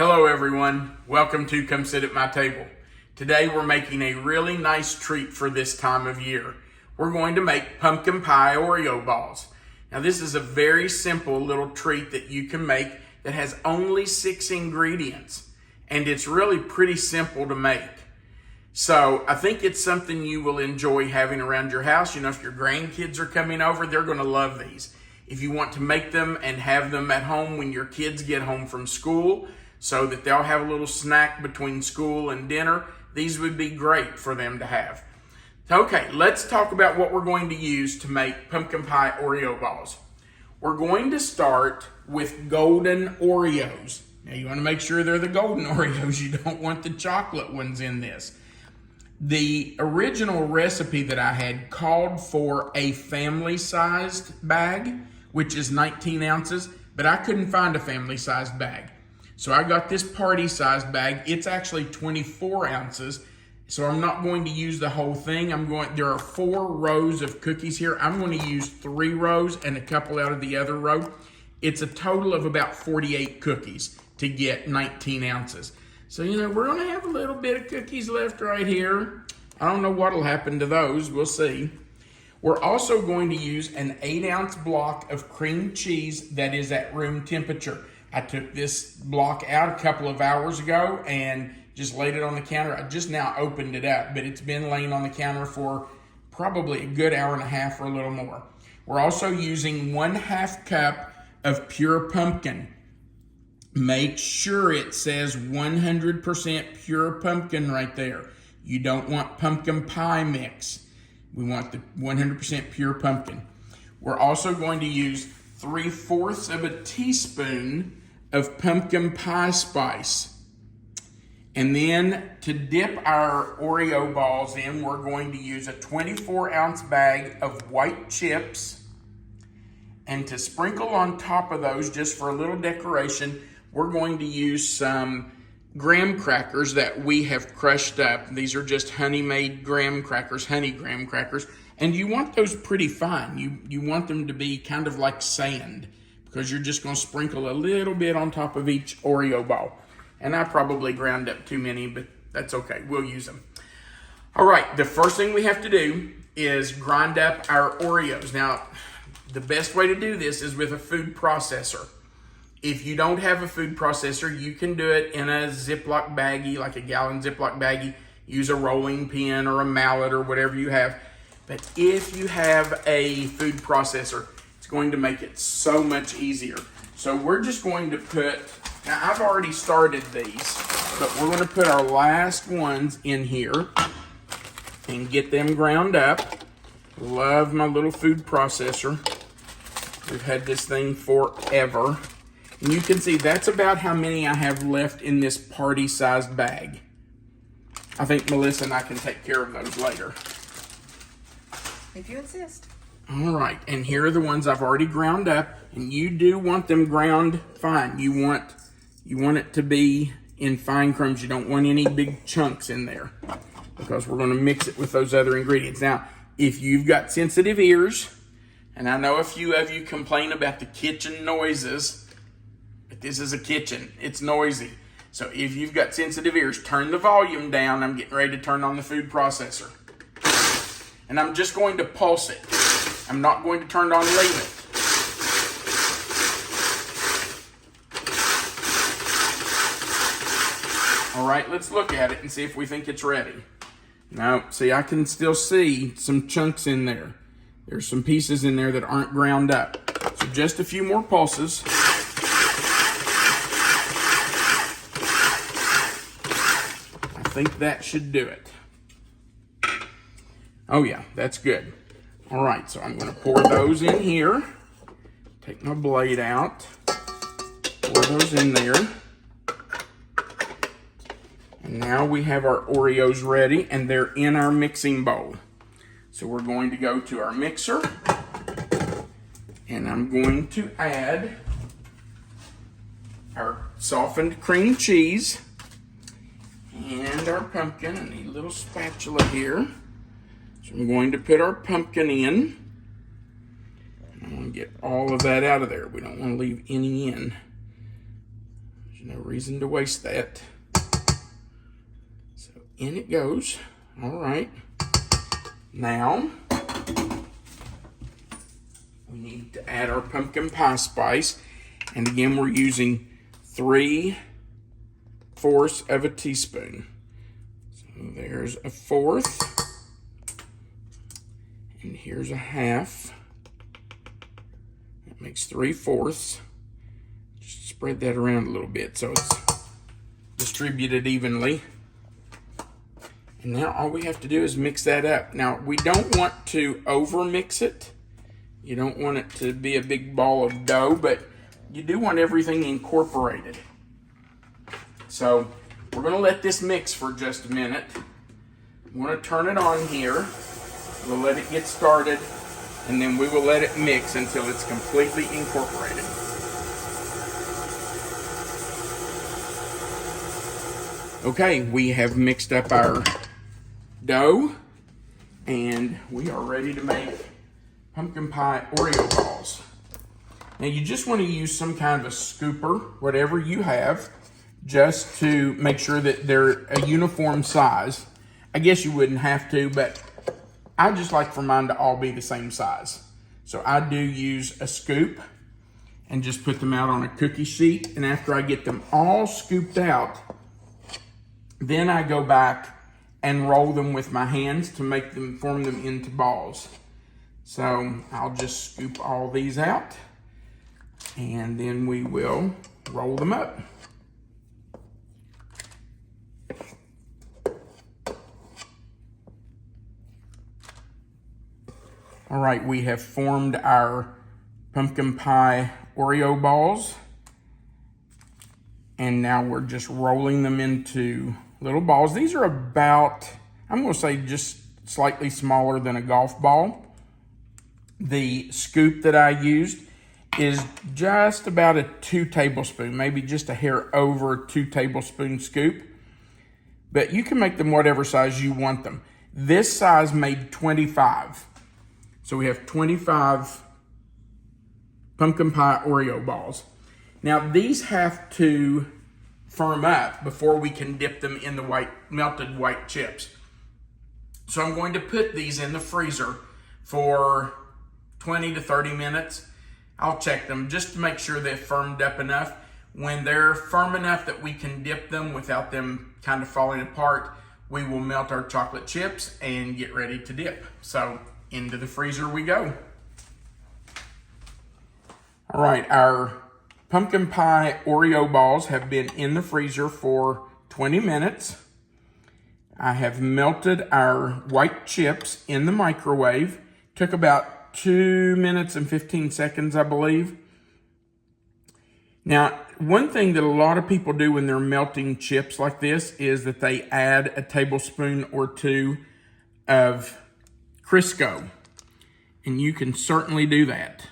Hello everyone, welcome to Come Sit at My Table. Today we're making a really nice treat for this time of year. We're going to make pumpkin pie Oreo balls. Now this is a very simple little treat that you can make that has only 6 ingredients, and it's really pretty simple to make. So I think it's something you will enjoy having around your house. You know, if your grandkids are coming over, they're going to love these. If you want to make them and have them at home when your kids get home from school, so that they'll have a little snack between school and dinner, these would be great for them to have. Okay, let's talk about what we're going to use to make pumpkin pie Oreo balls. We're going to start with Golden Oreos. Now you want to make sure they're the Golden Oreos. You don't want the chocolate ones in this. The original recipe that I had called for a family-sized bag, which is 19 ounces, but I couldn't find a family-sized bag. So I got this party-sized bag. It's actually 24 ounces, so I'm not going to use the whole thing. There are 4 rows of cookies here. I'm going to use 3 rows and a couple out of the other row. It's a total of about 48 cookies to get 19 ounces. So, you know, we're going to have a little bit of cookies left right here. I don't know what will happen to those. We'll see. We're also going to use an 8-ounce block of cream cheese that is at room temperature. I took this block out a couple of hours ago and just laid it on the counter. I just now opened it up, but it's been laying on the counter for probably a good hour and a half or a little more. We're also using 1/2 cup of pure pumpkin. Make sure it says 100% pure pumpkin right there. You don't want pumpkin pie mix. We want the 100% pure pumpkin. We're also going to use 3/4 of a teaspoon of pumpkin pie spice. And then to dip our Oreo balls in, we're going to use a 24-ounce bag of white chips. And to sprinkle on top of those, just for a little decoration, we're going to use some graham crackers that we have crushed up. These are just honey-made graham crackers, honey graham crackers. And you want those pretty fine. You want them to be kind of like sand, because you're just going to sprinkle a little bit on top of each Oreo ball. And I probably ground up too many, but that's okay. We'll use them. All right, the first thing we have to do is grind up our Oreos. Now, the best way to do this is with a food processor. If you don't have a food processor, you can do it in a Ziploc baggie, like a gallon Ziploc baggie. Use a rolling pin or a mallet or whatever you have. But if you have a food processor, it's going to make it so much easier. So we're just going to put, now I've already started these, but we're going to put our last ones in here and get them ground up. Love my little food processor. We've had this thing forever. And you can see that's about how many I have left in this party-sized bag. I think Melissa and I can take care of those later. If you insist. All right, and here are the ones I've already ground up, and you do want them ground fine. You want it to be in fine crumbs. You don't want any big chunks in there, because we're going to mix it with those other ingredients. Now, if you've got sensitive ears, and I know a few of you complain about the kitchen noises, but this is a kitchen. It's noisy. So if you've got sensitive ears, turn the volume down. I'm getting ready to turn on the food processor. And I'm just going to pulse it. I'm not going to turn it on and leave it. All right, let's look at it and see if we think it's ready. Now, see, I can still see some chunks in there. There's some pieces in there that aren't ground up. So just a few more pulses. I think that should do it. Oh yeah, that's good. All right, so I'm going to pour those in here. Take my blade out. Pour those in there. And now we have our Oreos ready, and they're in our mixing bowl. So we're going to go to our mixer, and I'm going to add our softened cream cheese and our pumpkin. I need a little spatula here. So I'm going to put our pumpkin in. I want to get all of that out of there. We don't want to leave any in. There's no reason to waste that. So in it goes. All right. Now, we need to add our pumpkin pie spice. And again, we're using 3/4 of a teaspoon. So there's a 1/4. And here's a 1/2. That makes 3/4. Just spread that around a little bit so it's distributed evenly. And now all we have to do is mix that up. Now, we don't want to over mix it. You don't want it to be a big ball of dough, but you do want everything incorporated. So we're gonna let this mix for just a minute. I'm gonna turn it on here. We'll let it get started, and then we will let it mix until it's completely incorporated. Okay, we have mixed up our dough, and we are ready to make pumpkin pie Oreo balls. Now you just want to use some kind of a scooper, whatever you have, just to make sure that they're a uniform size. I guess you wouldn't have to, but I just like for mine to all be the same size. So I do use a scoop and just put them out on a cookie sheet. And after I get them all scooped out, then I go back and roll them with my hands to make them, form them into balls. So I'll just scoop all these out, and then we will roll them up. All right, we have formed our pumpkin pie Oreo balls, and now we're just rolling them into little balls. These are about, I'm gonna say just slightly smaller than a golf ball. The scoop that I used is just about a 2 tablespoon, maybe just a hair over 2 tablespoon scoop. But you can make them whatever size you want them. This size made 25. So we have 25 pumpkin pie Oreo balls. Now these have to firm up before we can dip them in the melted white chips. So I'm going to put these in the freezer for 20 to 30 minutes. I'll check them just to make sure they've firmed up enough. When they're firm enough that we can dip them without them kind of falling apart, we will melt our chocolate chips and get ready to dip. So into the freezer we go. All right, our pumpkin pie Oreo balls have been in the freezer for 20 minutes. I have melted our white chips in the microwave. Took about 2 minutes and 15 seconds, I believe. Now, one thing that a lot of people do when they're melting chips like this is that they add a tablespoon or 2 of Crisco. And you can certainly do that.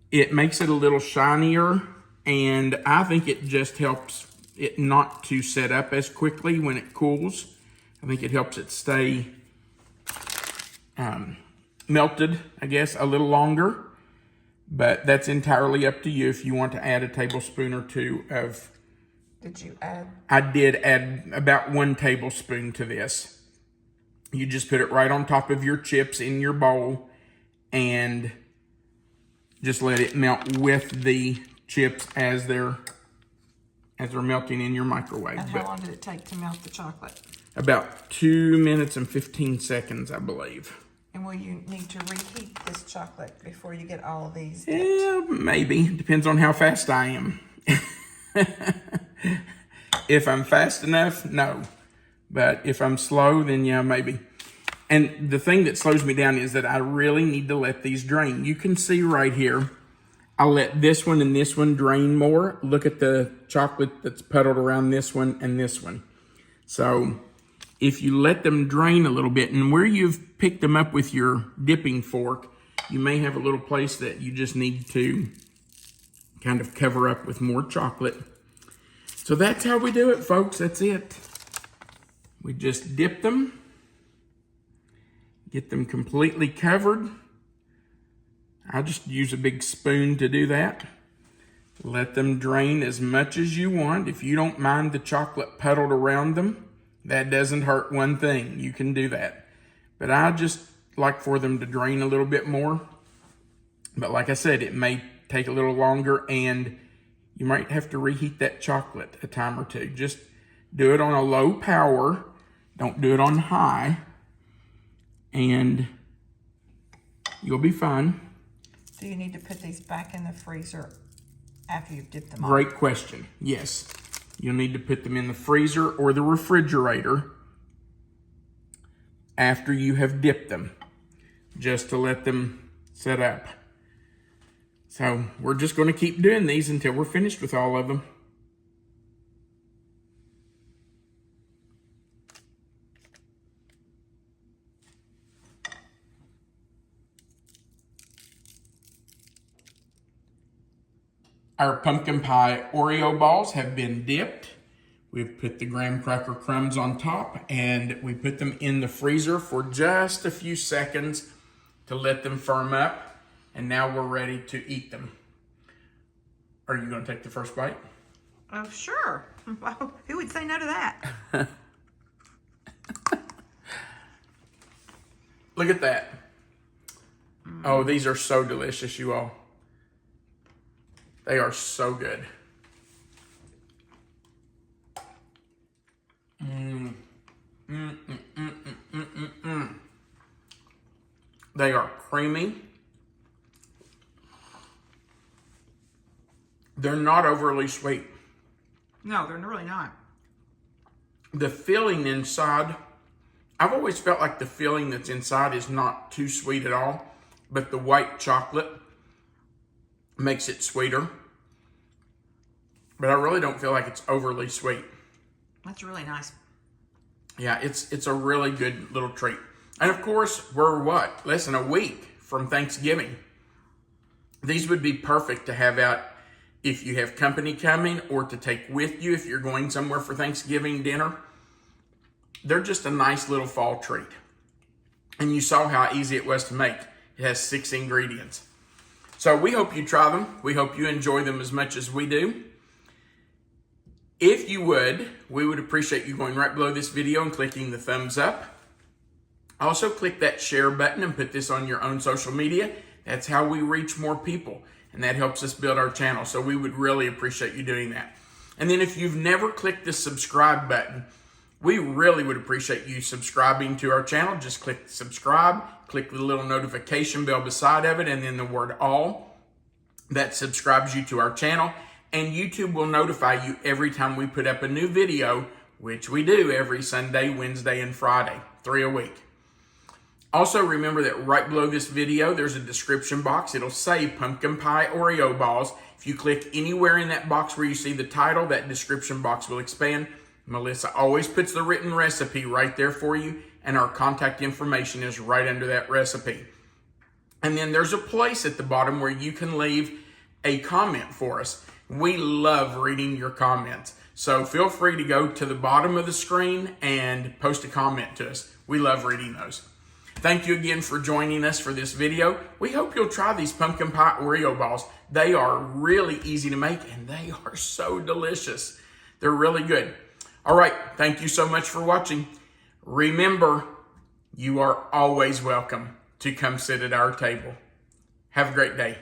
It makes it a little shinier, and I think it just helps it not to set up as quickly when it cools. I think it helps it stay melted, I guess, a little longer. But that's entirely up to you if you want to add a tablespoon or 2 of... Did you add? I did add about 1 tablespoon to this. You just put it right on top of your chips in your bowl and just let it melt with the chips as they're melting in your microwave. And how long did it take to melt the chocolate? About 2 minutes and 15 seconds, I believe. And will you need to reheat this chocolate before you get all of these dipped? Yeah, maybe. Depends on how fast I am. If I'm fast enough, no. But if I'm slow, then yeah, maybe. And the thing that slows me down is that I really need to let these drain. You can see right here, I'll let this one and this one drain more. Look at the chocolate that's puddled around this one and this one. So if you let them drain a little bit, and where you've picked them up with your dipping fork, you may have a little place that you just need to kind of cover up with more chocolate. So that's how we do it, folks. That's it. We just dip them, get them completely covered. I just use a big spoon to do that. Let them drain as much as you want. If you don't mind the chocolate puddled around them, that doesn't hurt one thing. You can do that. But I just like for them to drain a little bit more. But like I said, it may take a little longer and you might have to reheat that chocolate a time or two. Just do it on a low power. Don't do it on high. And you'll be fine. Do you need to put these back in the freezer after you've dipped them off? Great question. Yes. You'll need to put them in the freezer or the refrigerator after you have dipped them, just to let them set up. So we're just going to keep doing these until we're finished with all of them. Our pumpkin pie Oreo balls have been dipped. We've put the graham cracker crumbs on top and we put them in the freezer for just a few seconds to let them firm up. And now we're ready to eat them. Are you going to take the first bite? Oh, sure. Who would say no to that? Look at that. Oh, these are so delicious, you all. They are so good. They are creamy. They're not overly sweet. No, they're really not. The filling inside, I've always felt like the filling that's inside is not too sweet at all, but the white chocolate makes it sweeter. But I really don't feel like it's overly sweet. That's really nice. Yeah, it's a really good little treat. And of course, we're what? Less than a week from Thanksgiving. These would be perfect to have out if you have company coming or to take with you if you're going somewhere for Thanksgiving dinner. They're just a nice little fall treat. And you saw how easy it was to make. It has 6 ingredients. So we hope you try them. We hope you enjoy them as much as we do. If you would, we would appreciate you going right below this video and clicking the thumbs up. Also, click that share button and put this on your own social media. That's how we reach more people, and that helps us build our channel. So we would really appreciate you doing that. And then if you've never clicked the subscribe button, we really would appreciate you subscribing to our channel. Just click subscribe, click the little notification bell beside of it, and then the word all. That subscribes you to our channel. And YouTube will notify you every time we put up a new video, which we do every Sunday, Wednesday, and Friday, 3 a week. Also, remember that right below this video, there's a description box. It'll say Pumpkin Pie Oreo Balls. If you click anywhere in that box where you see the title, that description box will expand. Melissa always puts the written recipe right there for you, and our contact information is right under that recipe. And then there's a place at the bottom where you can leave a comment for us. We love reading your comments. So feel free to go to the bottom of the screen and post a comment to us. We love reading those. Thank you again for joining us for this video. We hope you'll try these pumpkin pie Oreo balls. They are really easy to make and they are so delicious. They're really good. All right, thank you so much for watching. Remember, you are always welcome to come sit at our table. Have a great day.